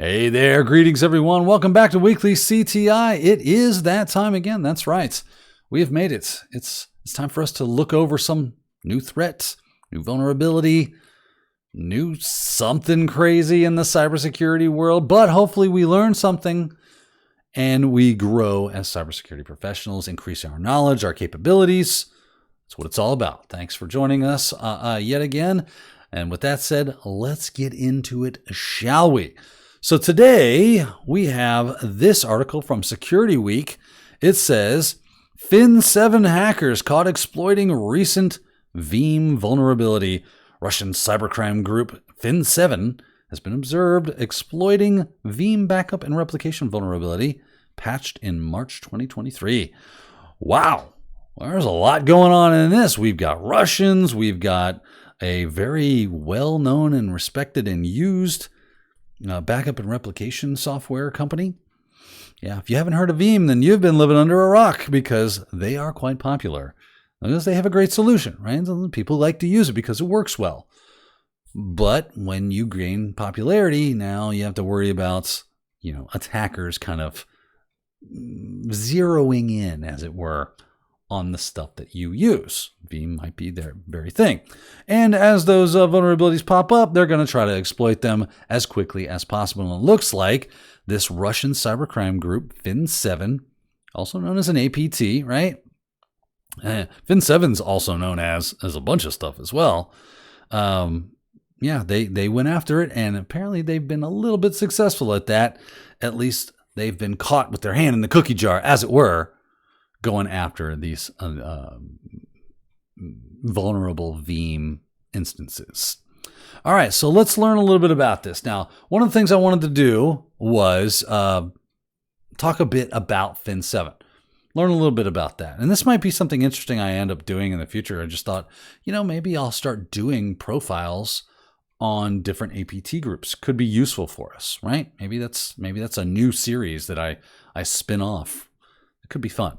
Hey there, greetings everyone. Welcome back to Weekly CTI. It is that time again. That's right. We have made it. It's time for us to look over some new threats, new vulnerability, new something crazy in the cybersecurity world, but hopefully we learn something and we grow as cybersecurity professionals, increasing our knowledge, our capabilities. That's what it's all about. Thanks for joining us yet again. And with that said, let's get into it, shall we? So today we have this article from Security Week. It says, FIN7 hackers caught exploiting recent Veeam vulnerability. Russian cybercrime group FIN7 has been observed exploiting Veeam Backup and Replication vulnerability patched in March 2023. Wow, there's a lot going on in this. We've got Russians, we've got a very well-known and respected and used backup and replication software company. Yeah, if you haven't heard of Veeam, then you've been living under a rock because they are quite popular. Because they have a great solution, right? People like to use it because it works well. But when you gain popularity, now you have to worry about, attackers kind of zeroing in, as it were, on the stuff that you use. Veeam might be their very thing. And as those vulnerabilities pop up, they're going to try to exploit them as quickly as possible. And it looks like this Russian cybercrime group, FIN7, also known as an APT, right? FIN7 is also known as a bunch of stuff as well. They went after it, and apparently they've been a little bit successful at that. At least they've been caught with their hand in the cookie jar, as it were, going after these vulnerable Veeam instances. All right, so let's learn a little bit about this. Now, one of the things I wanted to do was talk a bit about FIN7. Learn a little bit about that. And this might be something interesting I end up doing in the future. I just thought, maybe I'll start doing profiles on different APT groups. Could be useful for us, right? Maybe that's a new series that I spin off. It could be fun.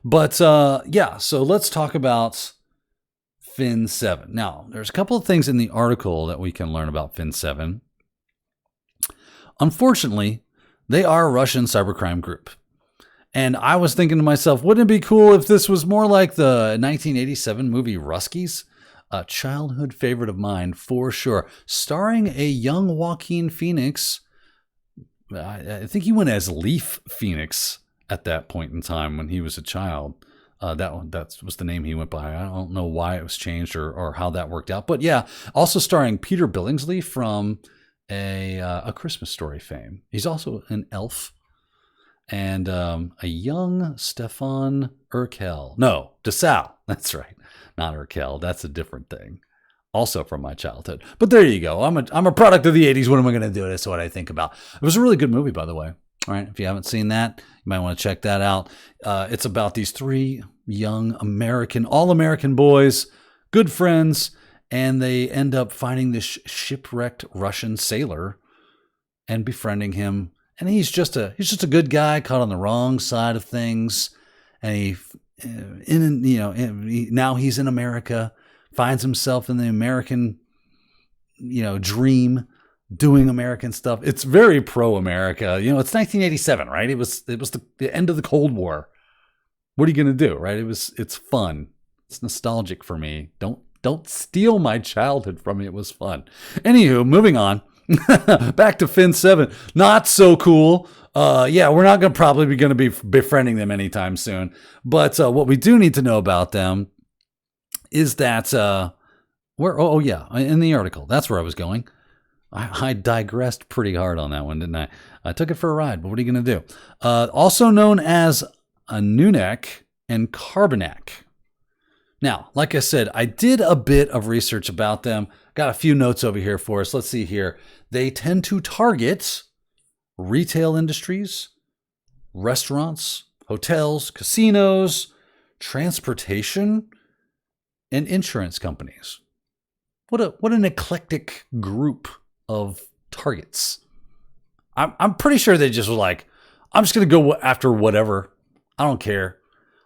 But so let's talk about FIN7. Now, there's a couple of things in the article that we can learn about FIN7. Unfortunately, they are a Russian cybercrime group. And I was thinking to myself, wouldn't it be cool if this was more like the 1987 movie Ruskies? A childhood favorite of mine, for sure. Starring a young Joaquin Phoenix. I think he went as Leaf Phoenix at that point in time when he was a child. That was the name he went by. I don't know why it was changed or how that worked out. But yeah, also starring Peter Billingsley from a Christmas Story fame. He's also an elf. And a young Stefan Urkel. No, DeSalle. That's right. Not Urkel. That's a different thing. Also from my childhood. But there you go. I'm a product of the 80s. What am I going to do? That's what I think about. It was a really good movie, by the way. All right, if you haven't seen that, you might want to check that out. It's about these three young all-American boys, good friends, and they end up finding this shipwrecked Russian sailor and befriending him. And he's just a good guy caught on the wrong side of things, and now he's in America, finds himself in the American, dream. Doing American stuff. It's very pro-America. It's 1987, right? It was the end of the Cold War. What are you going to do, right? It's fun. It's nostalgic for me. Don't steal my childhood from me. It was fun. Anywho, moving on. Back to FIN7. Not so cool. We're not probably going to be befriending them anytime soon. But what we do need to know about them is that in the article. That's where I was going. I digressed pretty hard on that one, didn't I? I took it for a ride, but what are you going to do? Also known as Anunak and Carbanak. Now, like I said, I did a bit of research about them. Got a few notes over here for us. Let's see here. They tend to target retail industries, restaurants, hotels, casinos, transportation, and insurance companies. What an eclectic group of targets. I'm pretty sure they just were like, I'm just going to go after whatever. I don't care.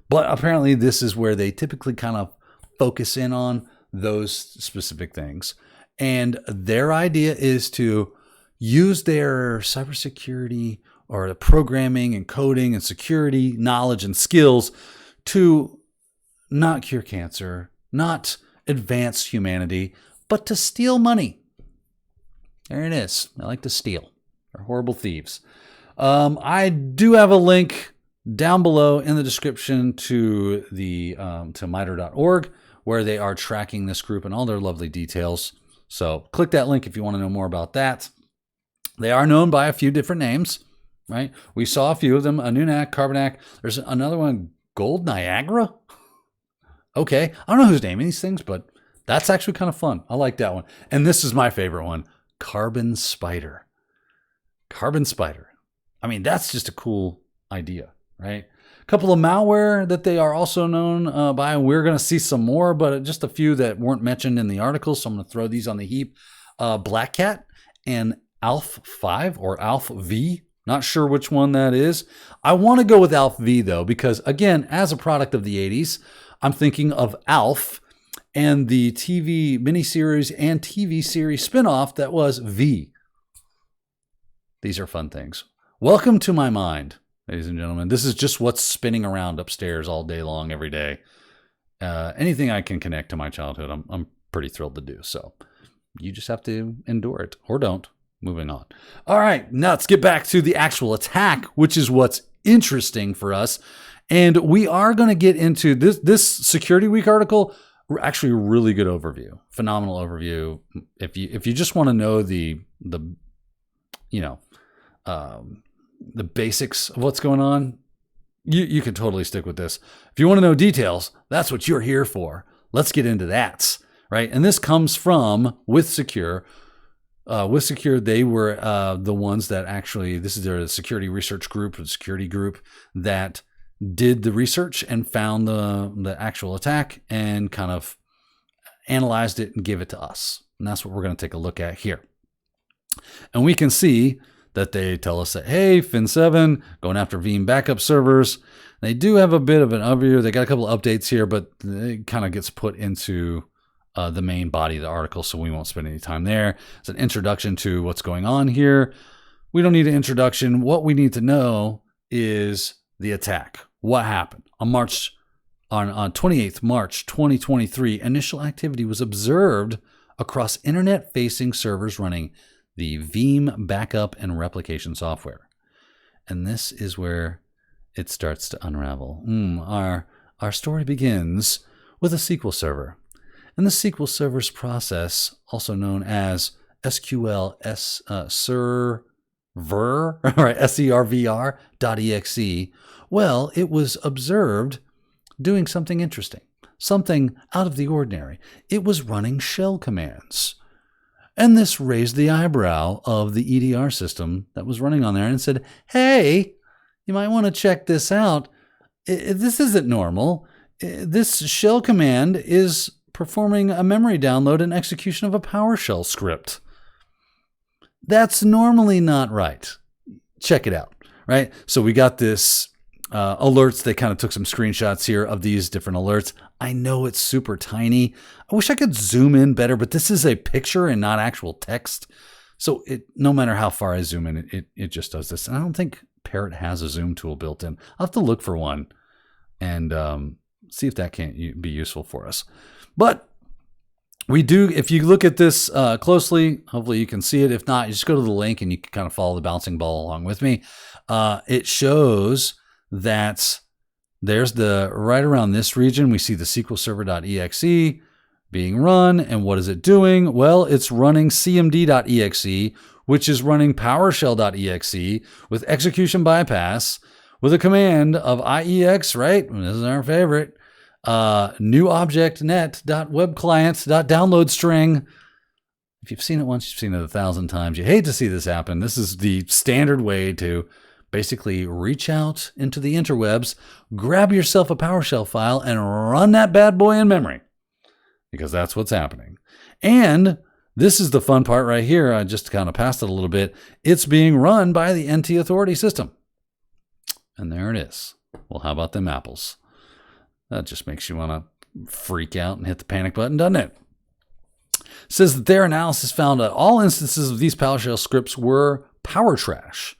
But apparently this is where they typically kind of focus in on those specific things. And their idea is to use their cybersecurity or the programming and coding and security knowledge and skills to not cure cancer, not advance humanity, but to steal money. There it is. They like to steal. They're horrible thieves. I do have a link down below in the description to the to MITRE.org, where they are tracking this group and all their lovely details. So click that link if you want to know more about that. They are known by a few different names, right? We saw a few of them: Anunak, Carbanak. There's another one, Gold NIAGRA. Okay, I don't know who's naming these things, but that's actually kind of fun. I like that one. And this is my favorite one, Carbon Spider. Carbon Spider. I mean, that's just a cool idea, right? A couple of malware that they are also known by. We're going to see some more, but just a few that weren't mentioned in the article. So I'm going to throw these on the heap. Blackcat and ALPHV or ALPHV. Not sure which one that is. I want to go with ALPHV though, because again, as a product of the 80s, I'm thinking of ALF and the TV miniseries and TV series spinoff that was V. These are fun things. Welcome to my mind, ladies and gentlemen. This is just what's spinning around upstairs all day long, every day. Anything I can connect to my childhood, I'm pretty thrilled to do. So you just have to endure it or don't. Moving on. All right, now let's get back to the actual attack, which is what's interesting for us. And we are going to get into this Security Week article. Actually, a really good overview, phenomenal overview. If you just want to know the basics of what's going on, you can totally stick with this. If you want to know details, that's what you're here for. Let's get into that, right? And this comes from WithSecure. WithSecure, they were the ones that actually, this is their security research group, or security group that did the research and found the actual attack and kind of analyzed it and gave it to us. And that's what we're going to take a look at here. And we can see that they tell us that, hey, FIN7 going after Veeam backup servers. They do have a bit of an overview. They got a couple of updates here, but it kind of gets put into the main body of the article, so we won't spend any time there. It's an introduction to what's going on here. We don't need an introduction. What we need to know is the attack. What happened? On 28th March 2023, initial activity was observed across internet-facing servers running the Veeam Backup and Replication software. And this is where it starts to unravel. Our story begins with a SQL server. And the SQL server's process, also known as sqlservr, right, servr.exe, well, it was observed doing something interesting, something out of the ordinary. It was running shell commands. And this raised the eyebrow of the EDR system that was running on there and said, hey, you might want to check this out. This isn't normal. This shell command is performing a memory download and execution of a PowerShell script. That's normally not right. Check it out, right? So we got this alerts. They kind of took some screenshots here of these different alerts. I know it's super tiny. I wish I could zoom in better, but this is a picture and not actual text. So no matter how far I zoom in, it just does this. And I don't think Parrot has a zoom tool built in. I'll have to look for one and see if that can't be useful for us. But we do, if you look at this closely, hopefully you can see it. If not, you just go to the link and you can kind of follow the bouncing ball along with me. It shows that there's right around this region, we see the sqlservr.exe being run. And what is it doing? Well, it's running cmd.exe, which is running PowerShell.exe with execution bypass with a command of IEX, right? This is our favorite. New object net.webclients.download string. If you've seen it once, you've seen it 1,000 times. You hate to see this happen. This is the standard way to basically reach out into the interwebs, grab yourself a PowerShell file, and run that bad boy in memory, because that's what's happening. And this is the fun part right here. I just kind of passed it a little bit. It's being run by the NT Authority system. And there it is. Well, how about them apples? That just makes you want to freak out and hit the panic button, doesn't it? says that their analysis found that all instances of these PowerShell scripts were PowerTrash.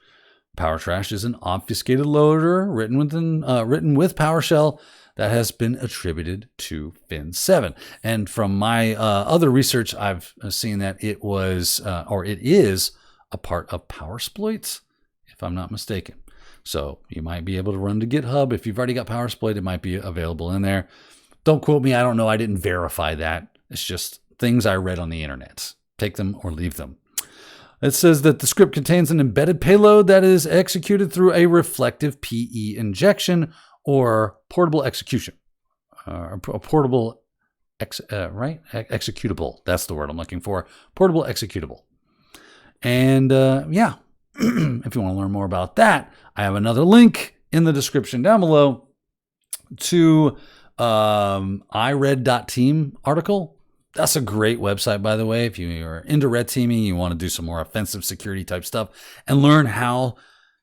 PowerTrash is an obfuscated loader written with PowerShell that has been attributed to FIN7. And from my other research, I've seen that it was, or it is, a part of PowerSploit, if I'm not mistaken. So you might be able to run to GitHub. If you've already got PowerSploit, it might be available in there. Don't quote me. I don't know. I didn't verify that. It's just things I read on the internet. Take them or leave them. It says that the script contains an embedded payload that is executed through a reflective PE injection or portable execution. A portable, executable. That's the word I'm looking for. Portable executable. And yeah, if you want to learn more about that, I have another link in the description down below to ired.team article. That's a great website, by the way. If you are into red teaming, you want to do some more offensive security type stuff and learn how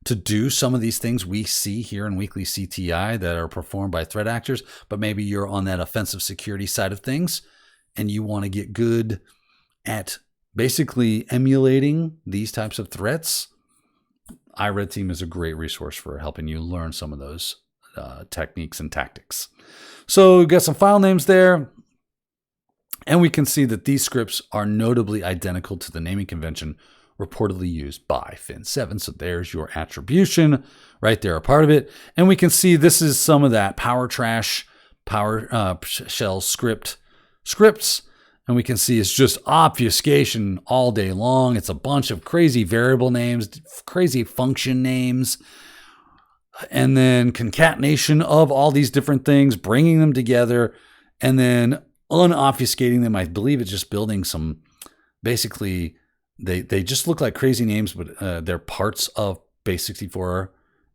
to do some of these things we see here in Weekly CTI that are performed by threat actors, but maybe you're on that offensive security side of things and you want to get good at basically emulating these types of threats. iRed Team is a great resource for helping you learn some of those techniques and tactics. So we've got some file names there. And we can see that these scripts are notably identical to the naming convention reportedly used by FIN7. So there's your attribution right there, a part of it. And we can see this is some of that PowerTrash, PowerShell scripts. And we can see it's just obfuscation all day long. It's a bunch of crazy variable names, crazy function names, and then concatenation of all these different things, bringing them together, and then unobfuscating them. I believe it's just building some, basically, they just look like crazy names, but they're parts of base64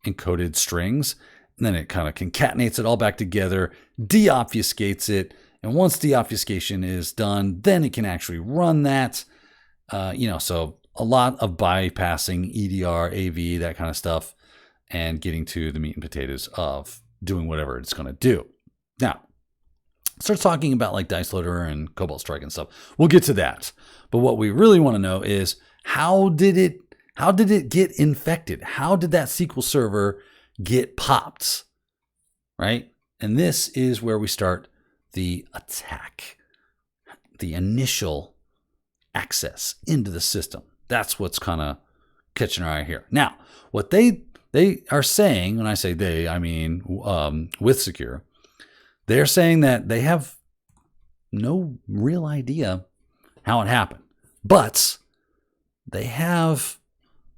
encoded strings. And then it kind of concatenates it all back together, deobfuscates it. And once deobfuscation is done, then it can actually run that. So a lot of bypassing EDR, AV, that kind of stuff, and getting to the meat and potatoes of doing whatever it's going to do. Now, start talking about like Dice Loader and Cobalt Strike and stuff. We'll get to that. But what we really want to know is how did it get infected? How did that SQL server get popped? Right? And this is where we start the attack, the initial access into the system. That's what's kind of catching our eye here. Now, what they are saying, when I say they, I mean WithSecure, they're saying that they have no real idea how it happened, but they have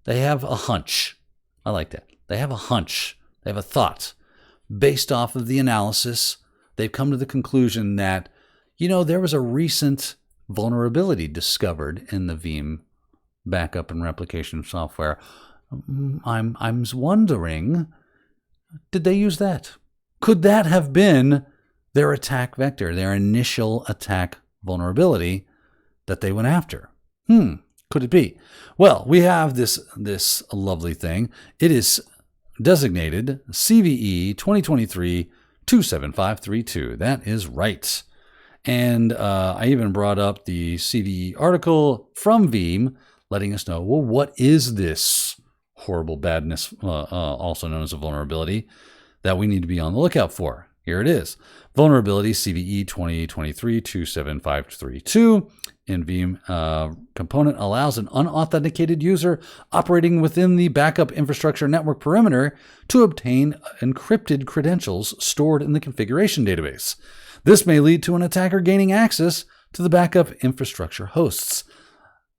a hunch. I like that. They have a hunch. They have a thought. Based off of the analysis, they've come to the conclusion that, there was a recent vulnerability discovered in the Veeam backup and replication software. I'm wondering, did they use that? Could that have been their attack vector, their initial attack vulnerability that they went after? Could it be? Well, we have this lovely thing. It is designated CVE 2023-27532. That is right. And I even brought up the CVE article from Veeam, letting us know, well, what is this horrible badness, also known as a vulnerability, that we need to be on the lookout for? Here it is. Vulnerability CVE 2023-27532 in Veeam component allows an unauthenticated user operating within the backup infrastructure network perimeter to obtain encrypted credentials stored in the configuration database. This may lead to an attacker gaining access to the backup infrastructure hosts.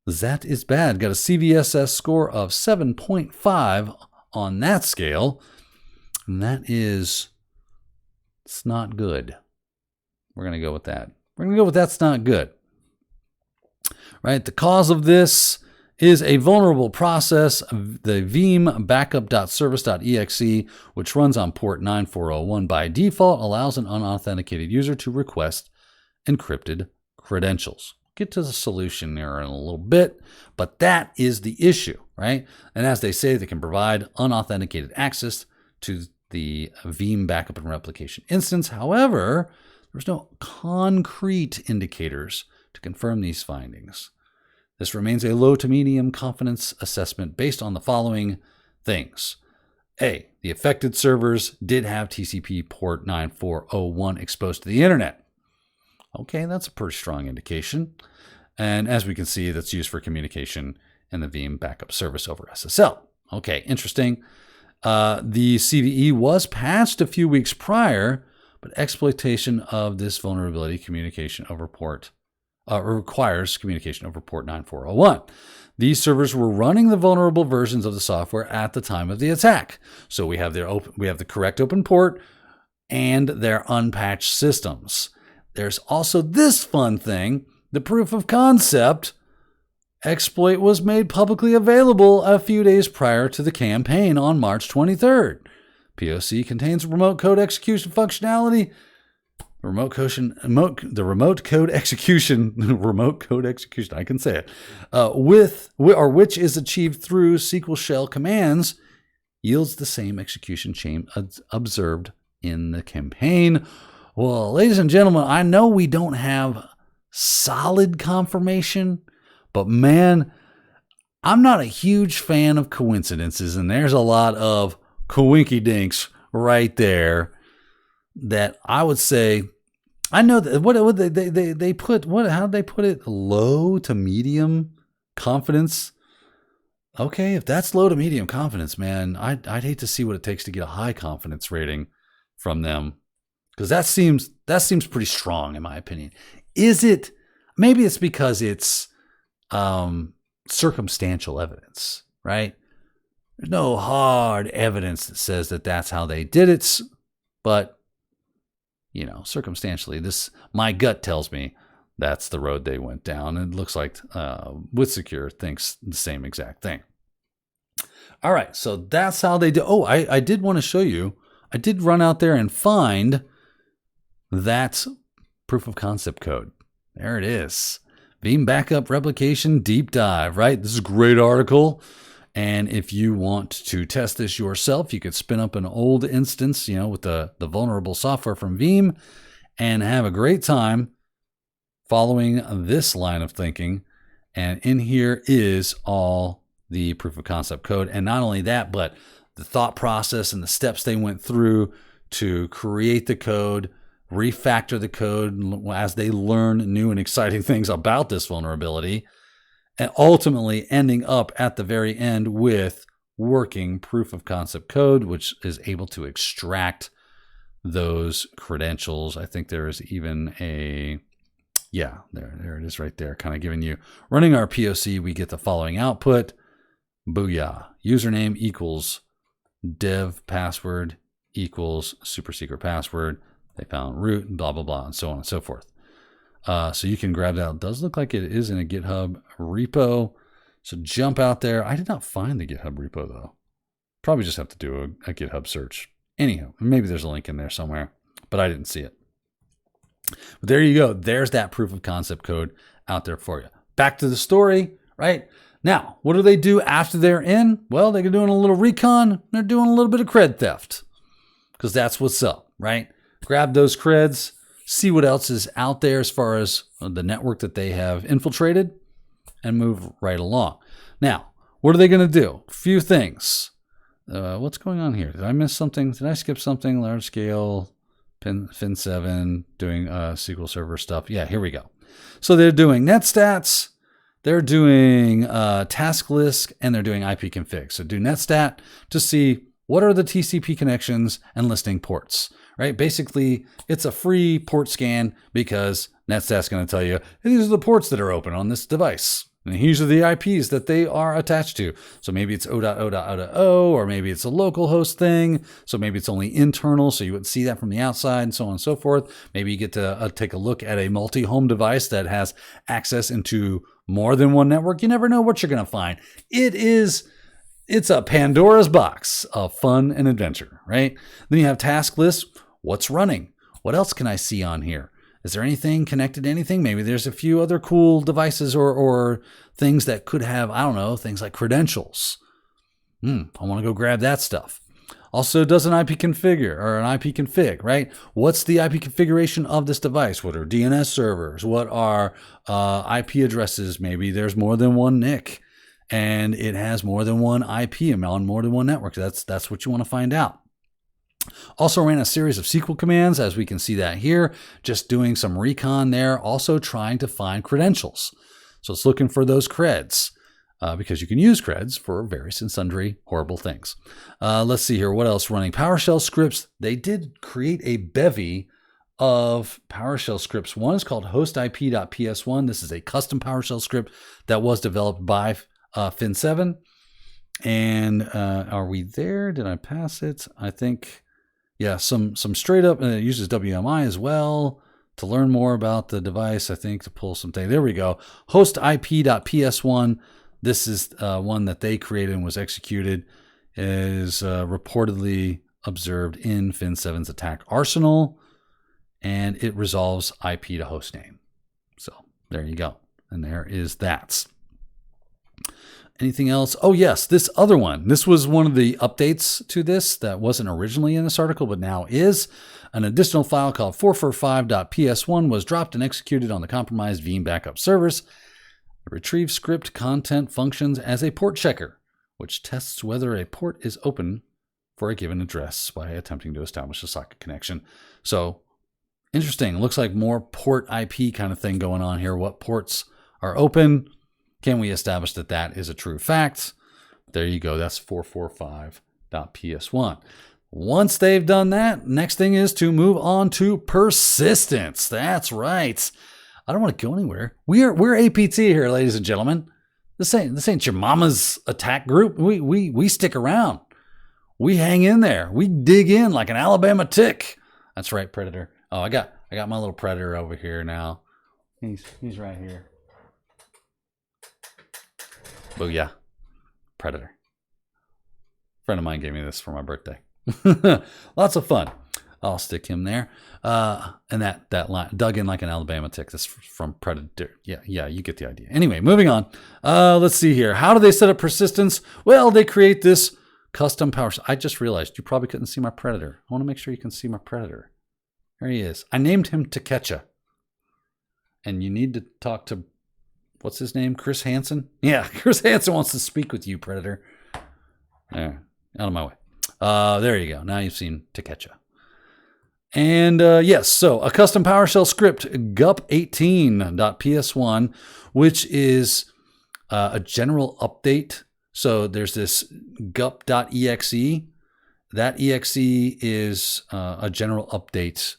That is bad. Got a CVSS score of 7.5 on that scale. And it's not good. We're going to go with that. We're going to go with that's not good. Right? The cause of this is a vulnerable process, the Veeam Backup.service.exe, which runs on port 9401 by default, allows an unauthenticated user to request encrypted credentials. Get to the solution there in a little bit, but that is the issue, right? And as they say, they can provide unauthenticated access to the Veeam backup and replication instance. However, there's no concrete indicators to confirm these findings. This remains a low to medium confidence assessment based on the following things. A, the affected servers did have TCP port 9401 exposed to the internet. Okay, that's a pretty strong indication. And as we can see, that's used for communication in the Veeam backup service over SSL. Okay, interesting. The CVE was patched a few weeks prior, but exploitation of this vulnerability communication over port requires communication over port 9401. These servers were running the vulnerable versions of the software at the time of the attack. So we have the correct open port and their unpatched systems. There's also this fun thing. The proof of concept exploit was made publicly available a few days prior to the campaign on March 23rd. POC contains remote code execution functionality. Remote code execution, I can say it, which is achieved through SQL shell commands, yields the same execution chain observed in the campaign. Well, ladies and gentlemen, I know we don't have solid confirmation, but man, I'm not a huge fan of coincidences, and there's a lot of coinky-dinks right there that I would say, I know that how'd they put it? Low to medium confidence. Okay, if that's low to medium confidence, man, I'd hate to see what it takes to get a high confidence rating from them, because that seems pretty strong in my opinion. Is it? Maybe it's because it's circumstantial evidence, right? There's no hard evidence that says that that's how they did it, but circumstantially, my gut tells me that's the road they went down. And it looks like WithSecure thinks the same exact thing. All right, so that's how they do. Oh, I did want to show you. I did run out there and find that proof of concept code. There it is. Veeam Backup Replication Deep Dive, right? This is a great article. And if you want to test this yourself, you could spin up an old instance, with the vulnerable software from Veeam and have a great time following this line of thinking. And in here is all the proof of concept code. And not only that, but the thought process and the steps they went through to create the code, refactor the code as they learn new and exciting things about this vulnerability, and ultimately ending up at the very end with working proof of concept code, which is able to extract those credentials. I think there is even there it is right there, kind of giving you, running our POC, we get the following output. Booyah. Username equals dev password equals super secret password. They found root, blah, blah, blah, and so on and so forth. So you can grab that. It does look like it is in a GitHub repo. So jump out there. I did not find the GitHub repo though. Probably just have to do a GitHub search. Anyhow, maybe there's a link in there somewhere, but I didn't see it. But there you go. There's that proof of concept code out there for you. Back to the story, right? Now, what do they do after they're in? Well, they're doing a little recon. They're doing a little bit of cred theft, because that's what's up, right? Grab those creds, see what else is out there as far as the network that they have infiltrated, and move right along. Now, what are they going to do? A few things. What's going on here? Did I miss something? Did I skip something? Large scale, FIN7, doing SQL Server stuff. Yeah, here we go. So they're doing netstats, they're doing task list, and they're doing ipconfig. So do netstat to see what are the TCP connections and listing ports, right? Basically, it's a free port scan because netstat's going to tell you, hey, these are the ports that are open on this device. And these are the IPs that they are attached to. So maybe it's 0.0.0.0, or maybe it's a local host thing. So maybe it's only internal, so you wouldn't see that from the outside, and so on and so forth. Maybe you get to take a look at a multi-home device that has access into more than one network. You never know what you're going to find. It's a Pandora's box of fun and adventure, right? Then you have task lists. What's running? What else can I see on here? Is there anything connected to anything? Maybe there's a few other cool devices or things that could have, I don't know, things like credentials. I want to go grab that stuff. Also, does an IP configure or an IP config, right? What's the IP configuration of this device? What are DNS servers? What are IP addresses? Maybe there's more than one NIC and it has more than one IP on more than one network. That's what you want to find out. Also ran a series of SQL commands, as we can see that here, just doing some recon there, also trying to find credentials. So it's looking for those creds. Because you can use creds for various and sundry horrible things. Let's see here. What else running? PowerShell scripts. They did create a bevy of PowerShell scripts. One is called hostip.ps1. This is a custom PowerShell script that was developed by FIN7. And are we there? Did I pass it? I think, yeah, some straight up, and it uses WMI as well to learn more about the device, I think, to pull something. There we go. Hostip.ps1. This is one that they created and was executed, is reportedly observed in FIN7's attack arsenal, and it resolves IP to hostname. So there you go. And there is that. Anything else? Oh, yes, this other one. This was one of the updates to this that wasn't originally in this article, but now is. An additional file called 445.ps1 was dropped and executed on the compromised Veeam backup servers. The retrieve script content functions as a port checker, which tests whether a port is open for a given address by attempting to establish a socket connection. So interesting. Looks like more port IP kind of thing going on here. What ports are open? Can we establish that that is a true fact? There you go. That's 445.ps1. Once they've done that, next thing is to move on to persistence. That's right. I don't want to go anywhere. We're APT here, ladies and gentlemen. This ain't your mama's attack group. We stick around. We hang in there. We dig in like an Alabama tick. That's right, Predator. Oh, I got my little Predator over here now. He's right here. Booyah. Predator. A friend of mine gave me this for my birthday. Lots of fun. I'll stick him there. And that line, dug in like an Alabama tick. That's from Predator. Yeah, you get the idea. Anyway, moving on. Let's see here. How do they set up persistence? Well, they create this custom power. I just realized you probably couldn't see my Predator. I want to make sure you can see my Predator. There he is. I named him Takecha. And you need to talk to, what's his name? Chris Hansen? Yeah, Chris Hansen wants to speak with you, Predator. There, out of my way. There you go. Now you've seen Takecha. And yes, so a custom PowerShell script, gup18.ps1, which is a general update. So there's this gup.exe. That exe is a general update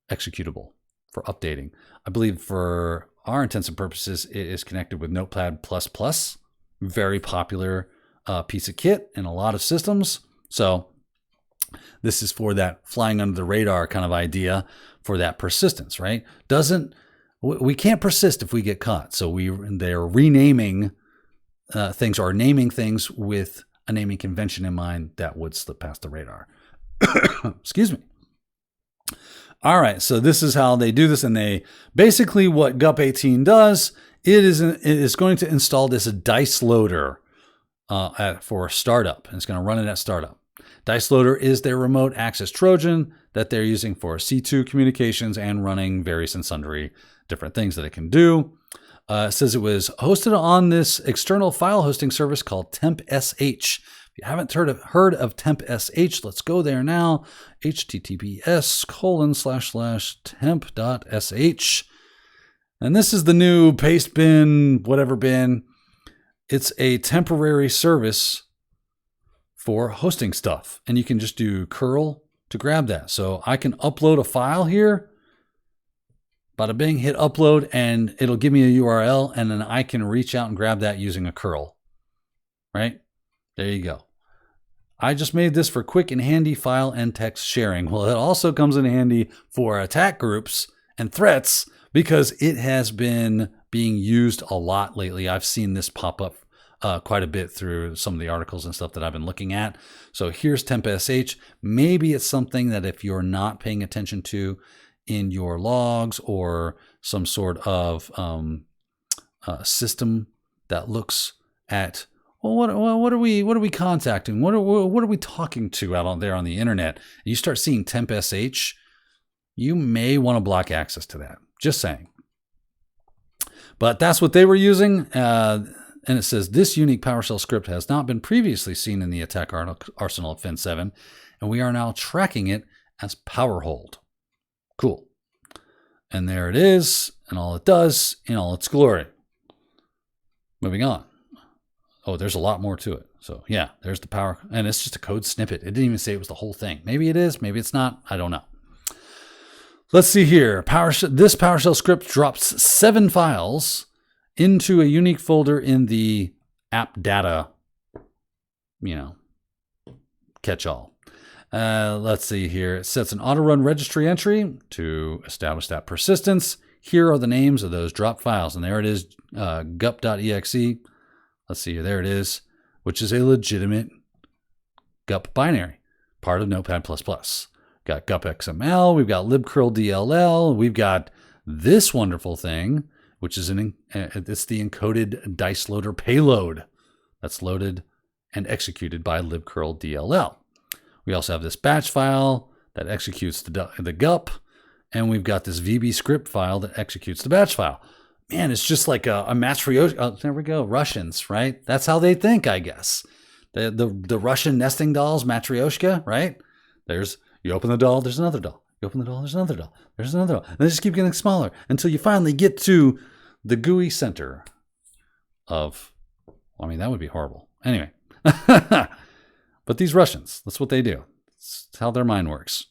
executable for updating. I believe for our intents and purposes, it is connected with Notepad++, very popular piece of kit in a lot of systems. So this is for that flying under the radar kind of idea for that persistence, right? We can't persist if we get caught. So they're renaming things or naming things with a naming convention in mind that would slip past the radar. Excuse me. All right, so this is how they do this, and they basically what gup18 does. It is going to install this dice loader for startup, and it's going to run it at startup. Dice Loader is their remote access Trojan that they're using for C2 communications and running various and sundry different things that it can do. It says it was hosted on this external file hosting service called TempSH. If you haven't heard of TempSH, let's go there now. https://temp.sh. And this is the new paste bin, whatever bin. It's a temporary service for hosting stuff. And you can just do curl to grab that. So I can upload a file here. Bada bing, hit upload, and it'll give me a URL, and then I can reach out and grab that using a curl. Right? There you go. I just made this for quick and handy file and text sharing. Well, it also comes in handy for attack groups and threats because it has been being used a lot lately. I've seen this pop up quite a bit through some of the articles and stuff that I've been looking at. So here's TempSH. Maybe it's something that if you're not paying attention to in your logs or some sort of system that looks at well, what are we contacting? What are we talking to out on there on the internet? And you start seeing temp sh, you may want to block access to that. Just saying. But that's what they were using. And it says this unique PowerShell script has not been previously seen in the attack arsenal of FIN7, and we are now tracking it as PowerHold. Cool. And there it is, and all it does in all its glory. Moving on. Oh, there's a lot more to it. So yeah, there's the power, and it's just a code snippet. It didn't even say it was the whole thing. Maybe it is, maybe it's not. I don't know. Let's see here. This PowerShell script drops 7 files into a unique folder in the app data, catch-all. Let's see here. It sets an auto-run registry entry to establish that persistence. Here are the names of those drop files. And there it is, gup.exe. Let's see here. There it is, which is a legitimate gup binary, part of Notepad++. Got gup.xml. We've got libcurl.dll. We've got this wonderful thing, which is it's the encoded dice loader payload that's loaded and executed by libcurl.dll. We also have this batch file that executes the gup, and we've got this VB script file that executes the batch file. Man, it's just like a matryoshka. Oh, there we go, Russians, right? That's how they think, I guess. The Russian nesting dolls, matryoshka, right? You open the doll, there's another doll. You open the doll, there's another doll. There's another doll. And they just keep getting smaller until you finally get to the GUI center of, that would be horrible. Anyway. But these Russians, that's what they do. That's how their mind works.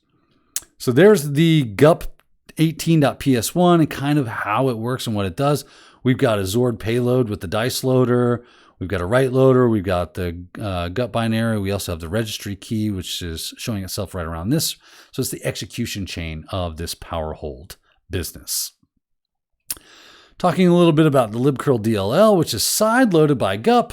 So there's the gup 18.ps1 and kind of how it works and what it does. We've got a Zord payload with the dice loader. We've got a write loader. We've got the gup binary. We also have the registry key, which is showing itself right around this. So it's the execution chain of this PowerHold business. Talking a little bit about the libcurl.dll, which is side-loaded by gup.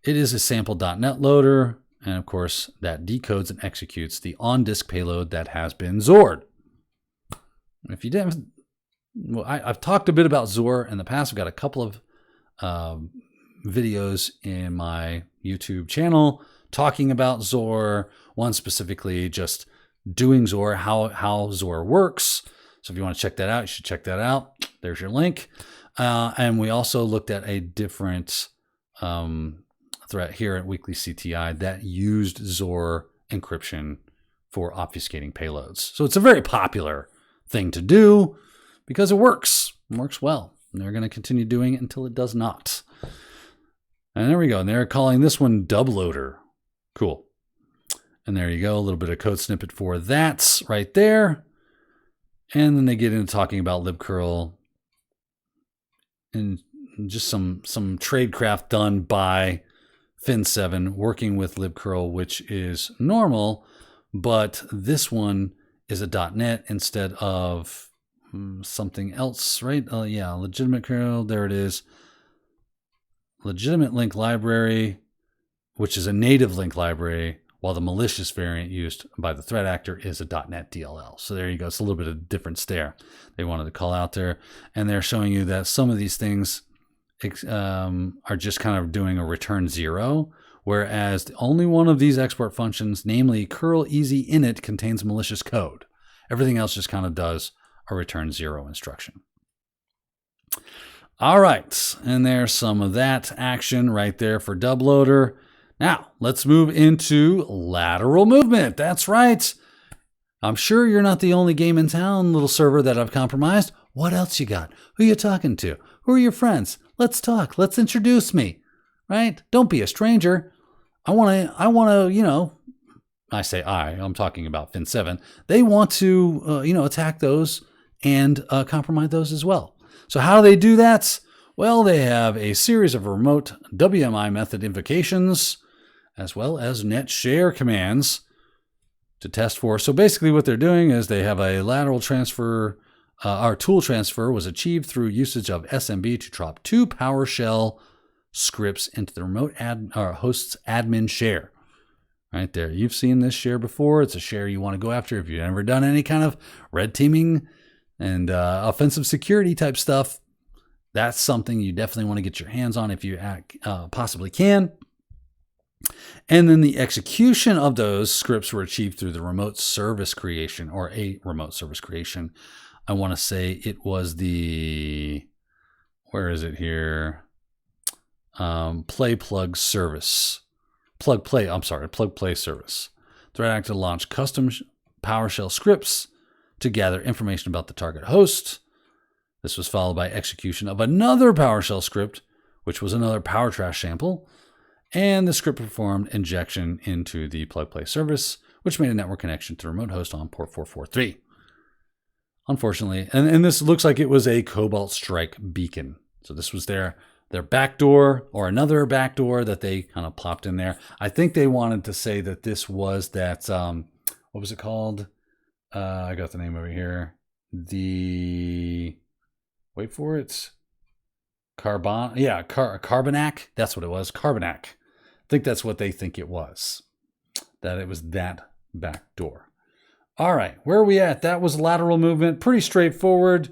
It is a sample.net loader. And of course, that decodes and executes the on-disk payload that has been Zord. If you didn't, I've talked a bit about Zor in the past. I've got a couple of videos in my YouTube channel talking about Zor. One specifically just doing Zor, how Zor works. So if you want to check that out, you should check that out. There's your link. And we also looked at a different threat here at Weekly CTI that used Zor encryption for obfuscating payloads. So it's a very popular thing to do because it works. It works well. And they're going to continue doing it until it does not. And there we go. And they're calling this one dubloader. Cool. And there you go. A little bit of code snippet for that right there. And then they get into talking about libcurl and just some tradecraft done by FIN7 working with libcurl, which is normal, but this one is a .NET instead of something else, right? Yeah, legitimate curl, there it is. Legitimate link library, which is a native link library, while the malicious variant used by the threat actor is a .NET DLL. So there you go. It's a little bit of difference there. They wanted to call out there. And they're showing you that some of these things are just kind of doing a return 0, whereas the only one of these export functions, namely curl easy init, contains malicious code. Everything else just kind of does a return 0 instruction. All right, and there's some of that action right there for dubloader. Now, let's move into lateral movement. That's right. I'm sure you're not the only game in town, little server, that I've compromised. What else you got? Who you talking to? Who are your friends? Let's talk. Let's introduce me, right? Don't be a stranger. I want to, I say I'm talking about FIN7. They want to, attack those and compromise those as well. So how do they do that? Well, they have a series of remote WMI method invocations, as well as net share commands to test for. So basically what they're doing is they have a lateral transfer. Our tool transfer was achieved through usage of SMB to drop 2 PowerShell scripts into the remote host's admin share. Right there. You've seen this share before. It's a share you want to go after if you've ever done any kind of red teaming and offensive security type stuff. That's something you definitely want to get your hands on if you possibly can. And then the execution of those scripts were achieved through the remote service creation, or a remote service creation. I want to say it was the, where is it here? Plug service. Plug play service. Threat actor launched custom PowerShell scripts to gather information about the target host. This was followed by execution of another PowerShell script, which was another PowerTrash sample. And the script performed injection into the plug play service, which made a network connection to the remote host on port 443. Unfortunately, and this looks like it was a Cobalt Strike beacon. So this was their backdoor, or another backdoor that they kind of popped in there. I think they wanted to say that this was that, what was it called? I got the name over here. Wait for it. Carbanak. That's what it was. Carbanak. I think that's what they think it was. That it was that backdoor. All right, where are we at? That was lateral movement. Pretty straightforward.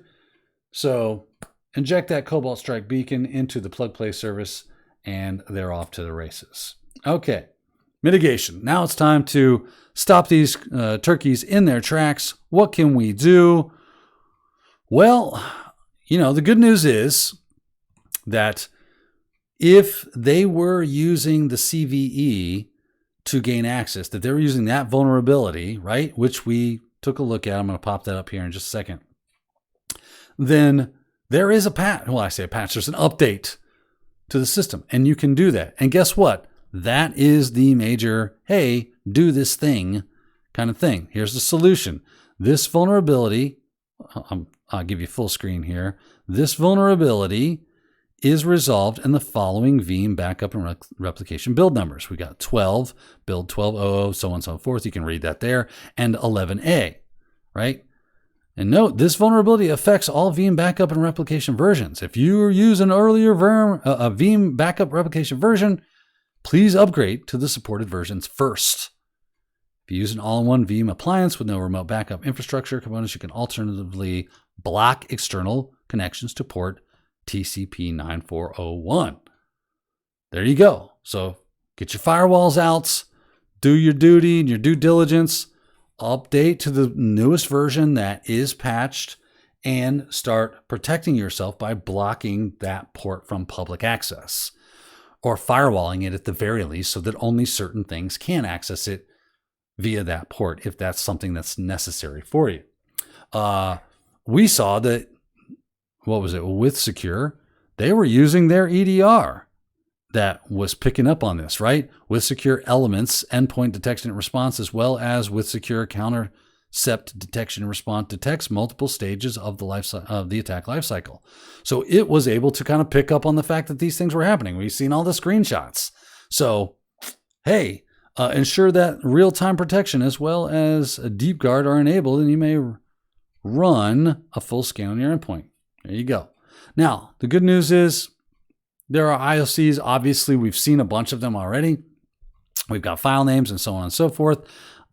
So inject that Cobalt Strike beacon into the plug play service, and they're off to the races. Okay, mitigation. Now it's time to stop these turkeys in their tracks. What can we do? Well, the good news is that if they were using the CVE to gain access, that they were using that vulnerability, right, which we took a look at, I'm going to pop that up here in just a second, then there is a patch. Well, I say a patch, there's an update to the system, and you can do that. And guess what? That is the major, hey, do this thing kind of thing. Here's the solution. This vulnerability, I'll give you full screen here. This vulnerability is resolved in the following Veeam Backup and Replication build numbers. We got 12, build 1200, so on and so forth. You can read that there, and 11A, right? And note, this vulnerability affects all Veeam Backup and Replication versions. If you use an earlier Veeam Backup Replication version, please upgrade to the supported versions first. If you use an all-in-one Veeam appliance with no remote backup infrastructure components, you can alternatively block external connections to port TCP 9401. There you go. So get your firewalls out, do your duty and your due diligence, update to the newest version that is patched, and start protecting yourself by blocking that port from public access, or firewalling it at the very least so that only certain things can access it via that port if that's something that's necessary for you. We saw that, WithSecure, they were using their EDR that was picking up on this, right? WithSecure Elements, endpoint detection and response, as well as WithSecure Countercept detection and response, detects multiple stages of the attack lifecycle. So it was able to kind of pick up on the fact that these things were happening. We've seen all the screenshots. So, hey, ensure that real-time protection as well as a deep guard are enabled, and you may run a full scan on your endpoint. There you go. Now, the good news is there are IOCs. Obviously, we've seen a bunch of them already. We've got file names and so on and so forth.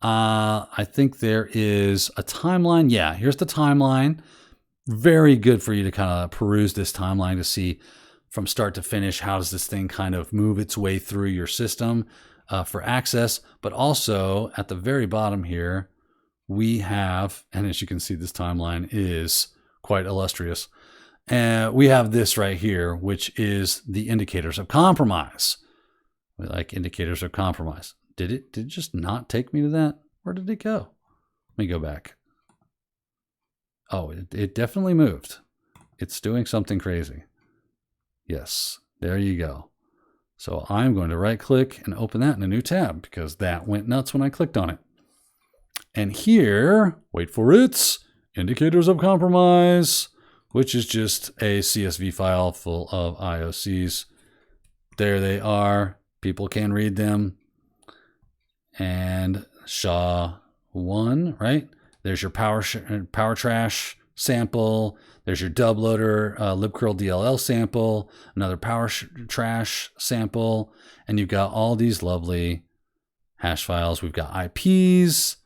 I think there is a timeline. Yeah, here's the timeline. Very good for you to kind of peruse this timeline to see from start to finish, how does this thing kind of move its way through your system for access. But also at the very bottom here, we have, and as you can see, this timeline is quite illustrious. And we have this right here, which is the indicators of compromise. We like indicators of compromise. Did it just not take me to that? Where did it go? Let me go back. Oh, it definitely moved. It's doing something crazy. Yes, there you go. So I'm going to right click and open that in a new tab because that went nuts when I clicked on it. And here, wait for it, indicators of compromise, which is just a CSV file full of IOCs. There they are. People can read them. And SHA-1, right? There's your PowerTrash sample. There's your dubloader libcurl DLL sample, another PowerTrash sample, and you've got all these lovely hash files. We've got IPs.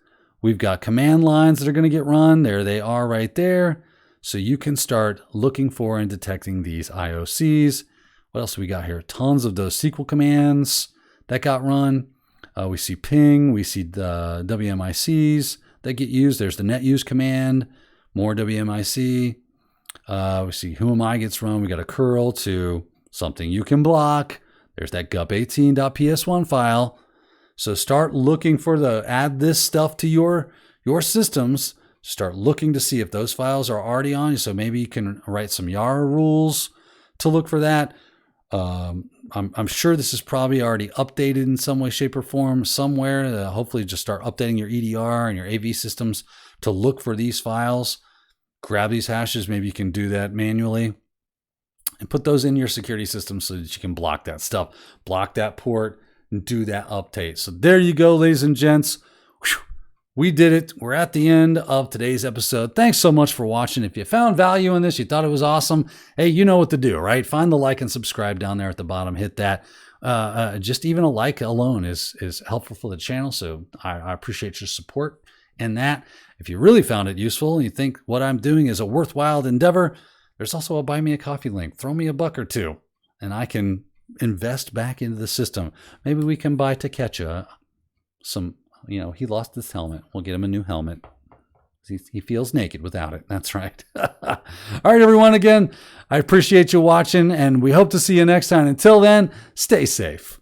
We've got command lines that are going to get run. There they are right there. So you can start looking for and detecting these IOCs. What else do we got here? Tons of those SQL commands that got run. We see ping. We see the WMICs that get used. There's the net use command, more WMIC. We see who am I gets run. We got a curl to something you can block. There's that gup18.ps1 file. So start looking for add this stuff to your systems. Start looking to see if those files are already on. So maybe you can write some YARA rules to look for that. I'm sure this is probably already updated in some way, shape, or form somewhere. Hopefully just start updating your EDR and your AV systems to look for these files. Grab these hashes. Maybe you can do that manually and put those in your security system so that you can block that stuff, block that port, and do that update. So there you go, ladies and gents. Whew. We did it. We're at the end of today's episode. Thanks so much for watching. If you found value in this, you thought it was awesome, hey, you know what to do, right? Find the like and subscribe down there at the bottom. Hit that. Just even a like alone is helpful for the channel. So I appreciate your support in that. If you really found it useful and you think what I'm doing is a worthwhile endeavor, there's also a buy me a coffee link. Throw me a buck or two and I can invest back into the system. Maybe we can buy Takecha some, he lost his helmet. We'll get him a new helmet. He feels naked without it. That's right. All right, everyone. Again, I appreciate you watching and we hope to see you next time. Until then, stay safe.